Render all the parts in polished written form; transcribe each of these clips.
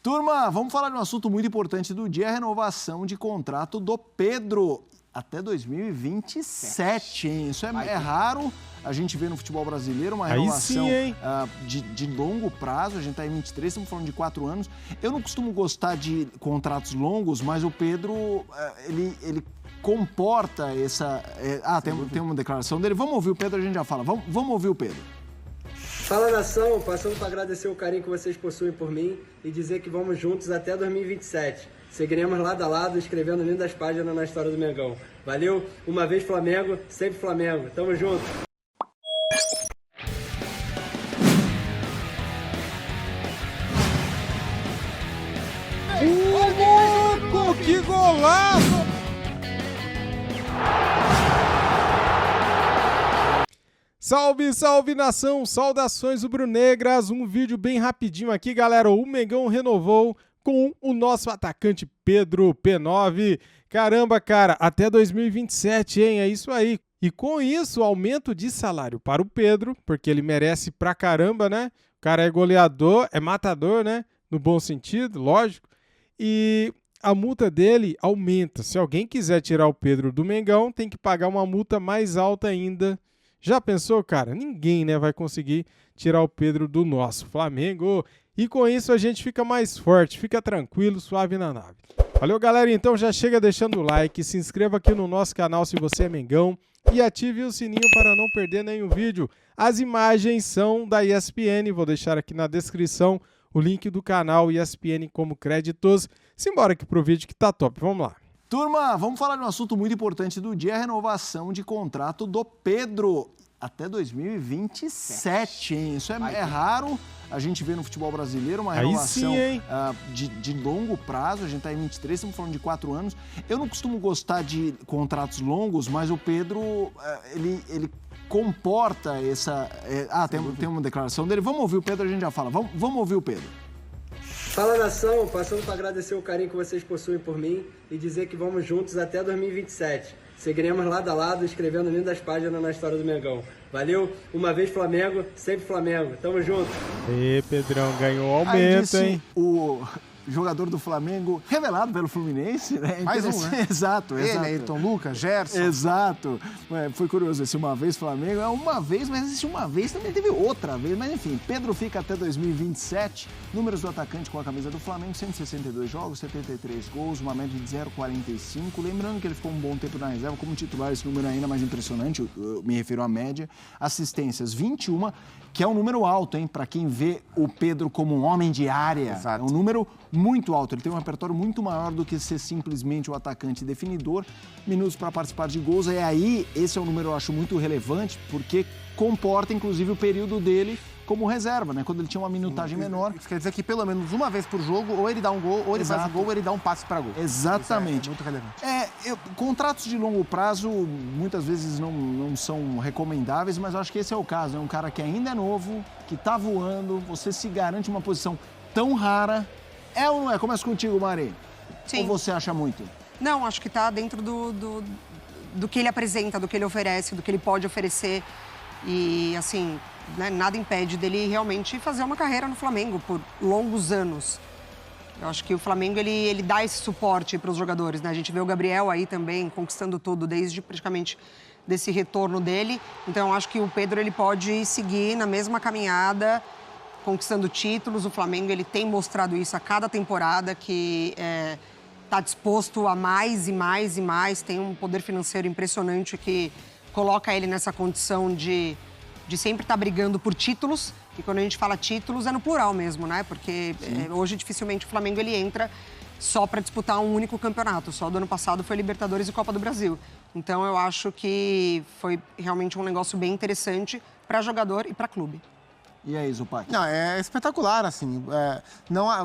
Turma, vamos falar de um assunto muito importante do dia, a renovação de contrato do Pedro até 2027, hein? Isso é raro a gente ver no futebol brasileiro, uma renovação de longo prazo. A gente está em 23, estamos falando de 4 anos. Eu não costumo gostar de contratos longos, mas o Pedro, ele comporta essa... tem uma declaração dele. Vamos ouvir o Pedro, a gente já fala. Vamos ouvir o Pedro. Fala, nação, passando para agradecer o carinho que vocês possuem por mim e dizer que vamos juntos até 2027. Seguiremos lado a lado, escrevendo lindas páginas na história do Mengão. Valeu, uma vez Flamengo, sempre Flamengo. Tamo junto. Louco, que golaço! Salve, salve, nação! Saudações rubro-negras! Um vídeo bem rapidinho aqui, galera. O Mengão renovou com o nosso atacante Pedro P9. Caramba, cara, até 2027, hein? É isso aí. E com isso, aumento de salário para o Pedro, porque ele merece pra caramba, né? O cara é goleador, é matador, né? No bom sentido, lógico. E a multa dele aumenta. Se alguém quiser tirar o Pedro do Mengão, tem que pagar uma multa mais alta ainda. Já pensou, cara? Ninguém, né, vai conseguir tirar o Pedro do nosso Flamengo. E com isso a gente fica mais forte, fica tranquilo, suave na nave. Valeu, galera. Então já chega deixando o like, se inscreva aqui no nosso canal se você é Mengão e ative o sininho para não perder nenhum vídeo. As imagens são da ESPN, vou deixar aqui na descrição o link do canal ESPN como créditos. Simbora aqui pro vídeo que tá top, vamos lá. Turma, vamos falar de um assunto muito importante do dia, a renovação de contrato do Pedro até 2027, hein? Isso é raro a gente ver no futebol brasileiro, uma renovação de longo prazo. A gente está em 23, estamos falando de 4 anos. Eu não costumo gostar de contratos longos, mas o Pedro, ele comporta essa... tem uma declaração dele. Vamos ouvir o Pedro, a gente já fala. Vamos ouvir o Pedro. Fala, nação, passando para agradecer o carinho que vocês possuem por mim e dizer que vamos juntos até 2027. Seguiremos lado a lado, escrevendo lindas páginas na história do Mengão. Valeu, uma vez Flamengo, sempre Flamengo. Tamo junto. E Pedrão ganhou aumento, hein? O jogador do Flamengo, revelado pelo Fluminense, né? Mais um, né? Exato. Ele, Ayrton Lucas, Gerson. Exato. Foi curioso, esse uma vez Flamengo é uma vez, mas esse uma vez também teve outra vez. Mas enfim, Pedro fica até 2027. Números do atacante com a camisa do Flamengo, 162 jogos, 73 gols, uma média de 0,45. Lembrando que ele ficou um bom tempo na reserva, como titular, esse número é ainda mais impressionante, eu me refiro à média. Assistências, 21, que é um número alto, hein? Para quem vê o Pedro como um homem de área. Exato. É um número muito alto, ele tem um repertório muito maior do que ser simplesmente o atacante definidor. Minutos para participar de gols, e aí esse é um número eu acho muito relevante, porque comporta inclusive o período dele como reserva, né? Quando ele tinha uma minutagem menor. Isso quer dizer que pelo menos uma vez por jogo, ou ele dá um gol, ou ele faz um gol, ou ele dá um passe para gol. Exatamente. Isso é muito relevante. Contratos de longo prazo muitas vezes não são recomendáveis, mas eu acho que esse é o caso. É um cara que ainda é novo, que está voando, você se garante uma posição tão rara. É ou não é? Começa contigo, Mari. Sim. Ou você acha muito? Não, acho que está dentro do que ele apresenta, do que ele oferece, do que ele pode oferecer. E, assim, né, nada impede dele realmente fazer uma carreira no Flamengo por longos anos. Eu acho que o Flamengo, ele dá esse suporte para os jogadores, né? A gente vê o Gabriel aí também conquistando tudo desde praticamente desse retorno dele. Então, eu acho que o Pedro, ele pode seguir na mesma caminhada, conquistando títulos. O Flamengo, ele tem mostrado isso a cada temporada, que está disposto a mais e mais e mais. Tem um poder financeiro impressionante que coloca ele nessa condição de sempre estar brigando por títulos. E quando a gente fala títulos, é no plural mesmo, né? Porque hoje, dificilmente, o Flamengo ele entra só para disputar um único campeonato. Só do ano passado foi Libertadores e Copa do Brasil. Então, eu acho que foi realmente um negócio bem interessante para jogador e para clube. E aí, Zupac? Não, é espetacular, assim.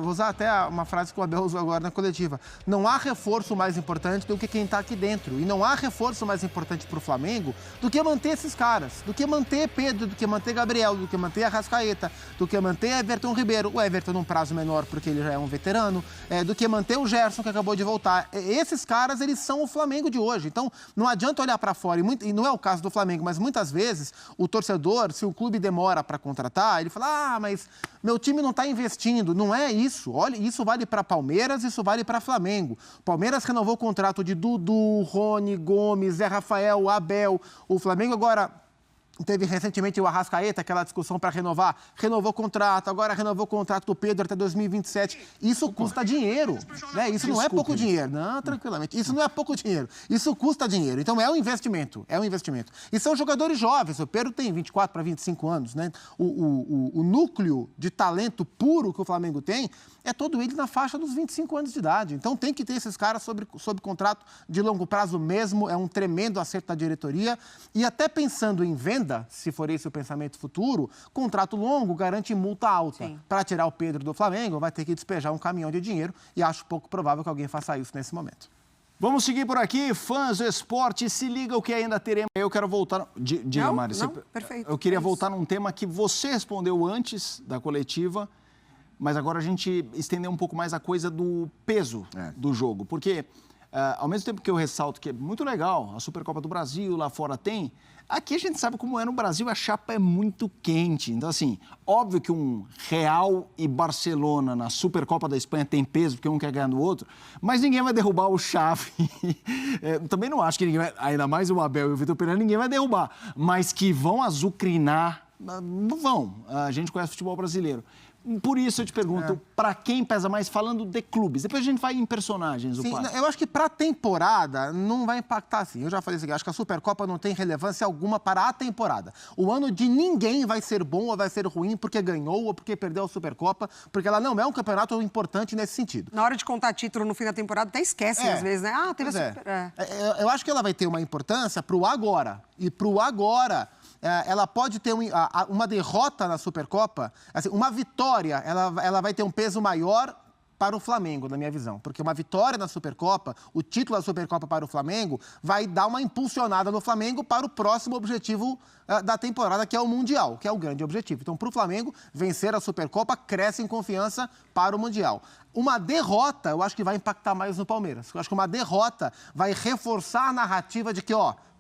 Vou usar até uma frase que o Abel usou agora na coletiva. Não há reforço mais importante do que quem está aqui dentro. E não há reforço mais importante para o Flamengo do que manter esses caras. Do que manter Pedro, do que manter Gabriel, do que manter Arrascaeta, do que manter Everton Ribeiro. O Everton num prazo menor, porque ele já é um veterano. Do que manter o Gerson, que acabou de voltar. Esses caras, eles são o Flamengo de hoje. Então, não adianta olhar para fora. E não é o caso do Flamengo, mas muitas vezes o torcedor, se o clube demora para contratar, ele fala, mas meu time não está investindo. Não é isso. Olha, isso vale para Palmeiras, isso vale para Flamengo. Palmeiras renovou o contrato de Dudu, Rony, Gomes, Zé Rafael, Abel. O Flamengo agora... Teve recentemente o Arrascaeta, aquela discussão para renovar. Renovou o contrato, agora renovou o contrato do Pedro até 2027. Isso custa dinheiro, né? Isso não é pouco dinheiro. Não, tranquilamente. Isso não é pouco dinheiro. Isso custa dinheiro. Então, é um investimento. É um investimento. E são jogadores jovens. O Pedro tem 24 para 25 anos, né? O núcleo de talento puro que o Flamengo tem é todo ele na faixa dos 25 anos de idade. Então, tem que ter esses caras sob contrato de longo prazo mesmo. É um tremendo acerto da diretoria. E até pensando em venda, se for esse o pensamento futuro, contrato longo garante multa alta. Para tirar o Pedro do Flamengo, vai ter que despejar um caminhão de dinheiro e acho pouco provável que alguém faça isso nesse momento. Vamos seguir por aqui, fãs do esporte, se liga o que ainda teremos. Eu quero voltar... Diga, Mari. Perfeito. Eu queria voltar num tema que você respondeu antes da coletiva, mas agora a gente estendeu um pouco mais a coisa do peso do jogo. Porque, ao mesmo tempo que eu ressalto que é muito legal, a Supercopa do Brasil, lá fora tem... Aqui a gente sabe como é no Brasil, a chapa é muito quente. Então, assim, óbvio que um Real e Barcelona na Supercopa da Espanha tem peso, porque um quer ganhar do outro, mas ninguém vai derrubar o Xavi. Também não acho que ninguém vai, ainda mais o Abel e o Vitor Pereira, ninguém vai derrubar. Mas que vão azucrinar, vão. A gente conhece o futebol brasileiro. Por isso eu te pergunto, para quem pesa mais, falando de clubes? Depois a gente vai em personagens, Sim, eu acho que para a temporada não vai impactar assim. Eu já falei assim, acho que a Supercopa não tem relevância alguma para a temporada. O ano de ninguém vai ser bom ou vai ser ruim porque ganhou ou porque perdeu a Supercopa, porque ela não é um campeonato importante nesse sentido. Na hora de contar título no fim da temporada, até esquecem às vezes, né? Teve a Super... Eu acho que ela vai ter uma importância para o agora. E para o agora... ela pode ter uma derrota na Supercopa, assim, uma vitória, ela vai ter um peso maior para o Flamengo, na minha visão. Porque uma vitória na Supercopa, o título da Supercopa para o Flamengo, vai dar uma impulsionada no Flamengo para o próximo objetivo da temporada, que é o Mundial, que é o grande objetivo. Então, para o Flamengo, vencer a Supercopa cresce em confiança para o Mundial. Uma derrota, eu acho que vai impactar mais no Palmeiras. Eu acho que uma derrota vai reforçar a narrativa de que,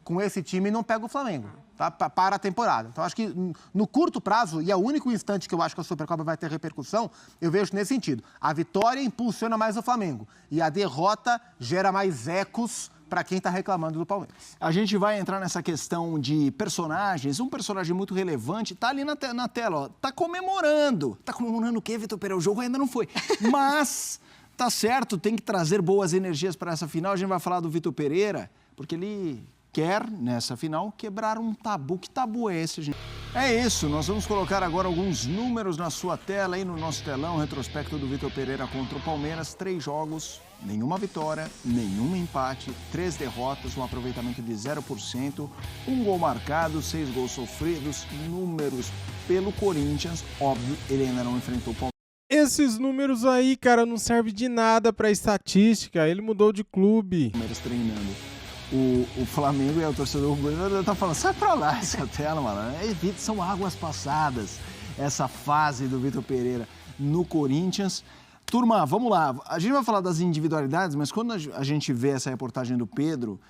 com esse time não pega o Flamengo. Tá? Para a temporada. Então, acho que no curto prazo, e é o único instante que eu acho que a Supercopa vai ter repercussão, eu vejo nesse sentido. A vitória impulsiona mais o Flamengo e a derrota gera mais ecos para quem está reclamando do Palmeiras. A gente vai entrar nessa questão de personagens. Um personagem muito relevante está ali na tela, está comemorando. Está comemorando o quê, Vitor Pereira? O jogo ainda não foi. Mas, tá certo, tem que trazer boas energias para essa final. A gente vai falar do Vitor Pereira, porque ele... quer, nessa final, quebrar um tabu. Que tabu é esse, gente? É isso, nós vamos colocar agora alguns números na sua tela, aí no nosso telão, retrospecto do Vitor Pereira contra o Palmeiras. 3 jogos, nenhuma vitória, nenhum empate, 3 derrotas, um aproveitamento de 0%, 1 gol marcado, 6 gols sofridos, números pelo Corinthians. Óbvio, ele ainda não enfrentou o Palmeiras. Esses números aí, cara, não servem de nada pra estatística, ele mudou de clube. Palmeiras treinando. O Flamengo e o torcedor tá falando, sai pra lá essa tela, mano. São águas passadas, essa fase do Vitor Pereira no Corinthians. Turma, vamos lá. A gente vai falar das individualidades, mas quando a gente vê essa reportagem do Pedro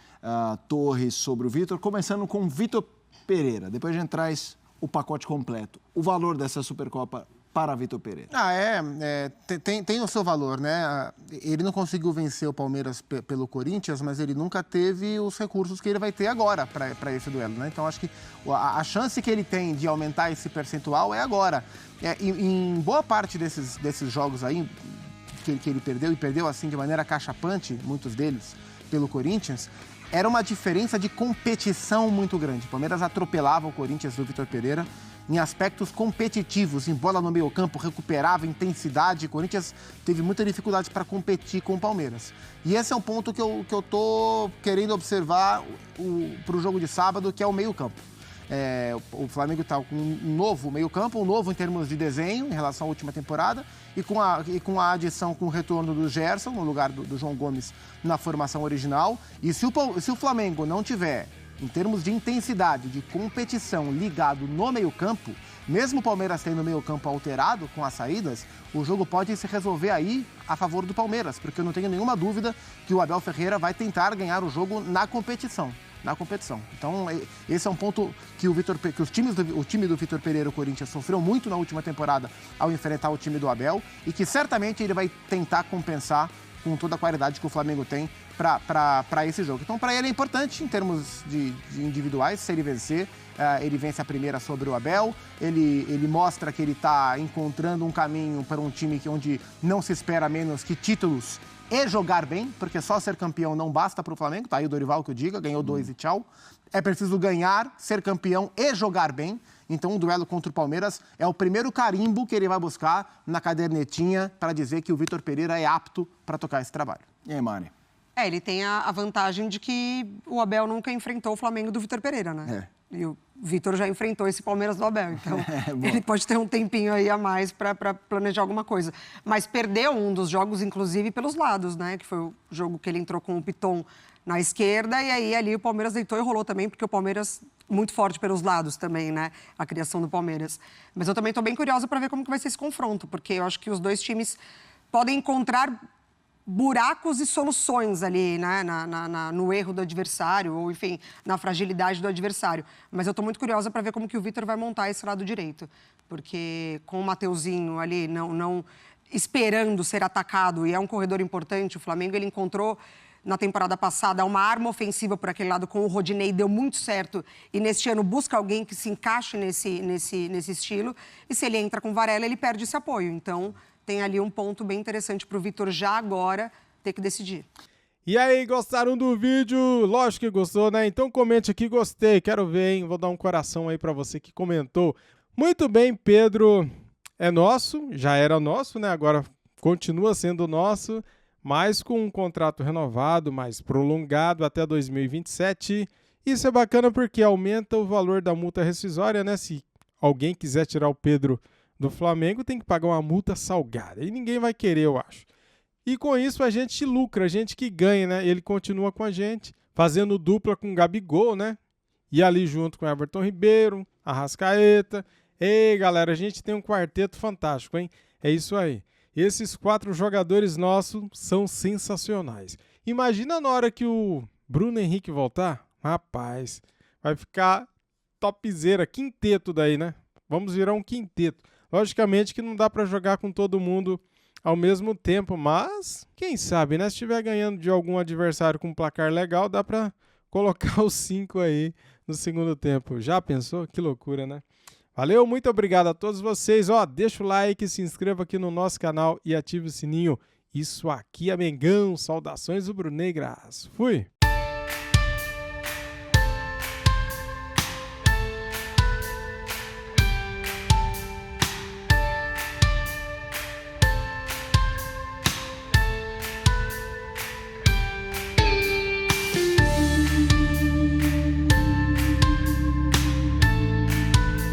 Torres sobre o Vitor, começando com o Vitor Pereira, depois a gente traz o pacote completo. O valor dessa Supercopa para Vitor Pereira. Tem o seu valor, né? Ele não conseguiu vencer o Palmeiras pelo Corinthians, mas ele nunca teve os recursos que ele vai ter agora para esse duelo, né? Então, acho que a chance que ele tem de aumentar esse percentual é agora. Em boa parte desses jogos aí, que ele perdeu, e perdeu assim de maneira cachapante, muitos deles, pelo Corinthians, era uma diferença de competição muito grande. O Palmeiras atropelava o Corinthians do Vitor Pereira em aspectos competitivos, em bola no meio-campo, recuperava intensidade. O Corinthians teve muita dificuldade para competir com o Palmeiras. E esse é um ponto que eu tô querendo observar para o jogo de sábado, que é o meio-campo. O Flamengo está com um novo meio-campo, um novo em termos de desenho em relação à última temporada, e com a adição, com o retorno do Gerson, no lugar do João Gomes na formação original. E se o Flamengo não tiver, em termos de intensidade, de competição, ligado no meio-campo, mesmo o Palmeiras tendo o meio-campo alterado com as saídas, o jogo pode se resolver aí a favor do Palmeiras, porque eu não tenho nenhuma dúvida que o Abel Ferreira vai tentar ganhar o jogo na competição. na competição. Então, esse é um ponto que o time do Vitor Pereira, o Corinthians, sofreu muito na última temporada ao enfrentar o time do Abel e que certamente ele vai tentar compensar com toda a qualidade que o Flamengo tem para esse jogo. Então, para ele é importante, em termos de individuais, se ele vencer, ele vence a primeira sobre o Abel, ele mostra que ele está encontrando um caminho para um time onde não se espera menos que títulos e jogar bem, porque só ser campeão não basta para o Flamengo, tá aí o Dorival que eu diga, ganhou 2 e tchau. É preciso ganhar, ser campeão e jogar bem. Então, o duelo contra o Palmeiras é o primeiro carimbo que ele vai buscar na cadernetinha para dizer que o Vitor Pereira é apto para tocar esse trabalho. E aí, Mari? Ele tem a vantagem de que o Abel nunca enfrentou o Flamengo do Vitor Pereira, né? E o Vitor já enfrentou esse Palmeiras do Abel, então ele pode ter um tempinho aí a mais para planejar alguma coisa. Mas perdeu um dos jogos, inclusive, pelos lados, né? Que foi o jogo que ele entrou com o Piton na esquerda e aí ali o Palmeiras deitou e rolou também, porque o Palmeiras muito forte pelos lados também, né? A criação do Palmeiras. Mas eu também estou bem curiosa para ver como que vai ser esse confronto, porque eu acho que os dois times podem encontrar buracos e soluções ali, né, no erro do adversário, ou enfim, na fragilidade do adversário. Mas eu estou muito curiosa para ver como que o Vitor vai montar esse lado direito. Porque com o Mateuzinho ali não esperando ser atacado, e é um corredor importante, o Flamengo ele encontrou na temporada passada uma arma ofensiva por aquele lado com o Rodinei, deu muito certo, e neste ano busca alguém que se encaixe nesse estilo, e se ele entra com o Varela, ele perde esse apoio. Então, tem ali um ponto bem interessante para o Vitor já agora ter que decidir. E aí, gostaram do vídeo? Lógico que gostou, né? Então comente aqui, gostei, quero ver, hein? Vou dar um coração aí para você que comentou. Muito bem, Pedro é nosso, já era nosso, né? Agora continua sendo nosso, mas com um contrato renovado, mais prolongado até 2027. Isso é bacana porque aumenta o valor da multa rescisória, né? Se alguém quiser tirar o Pedro do Flamengo, tem que pagar uma multa salgada. E ninguém vai querer, eu acho. E com isso a gente lucra, a gente que ganha, né? Ele continua com a gente, fazendo dupla com o Gabigol, né? E ali junto com o Everton Ribeiro, Arrascaeta. Ei, galera, a gente tem um quarteto fantástico, hein? É isso aí. Esses 4 jogadores nossos são sensacionais. Imagina na hora que o Bruno Henrique voltar. Rapaz, vai ficar topzera, quinteto daí, né? Vamos virar um quinteto. Logicamente que não dá para jogar com todo mundo ao mesmo tempo, mas quem sabe, né? Se estiver ganhando de algum adversário com um placar legal, dá para colocar os 5 aí no segundo tempo. Já pensou? Que loucura, né? Valeu, muito obrigado a todos vocês. Deixa o like, se inscreva aqui no nosso canal e ative o sininho. Isso aqui é Mengão. Saudações rubro-negras. Fui!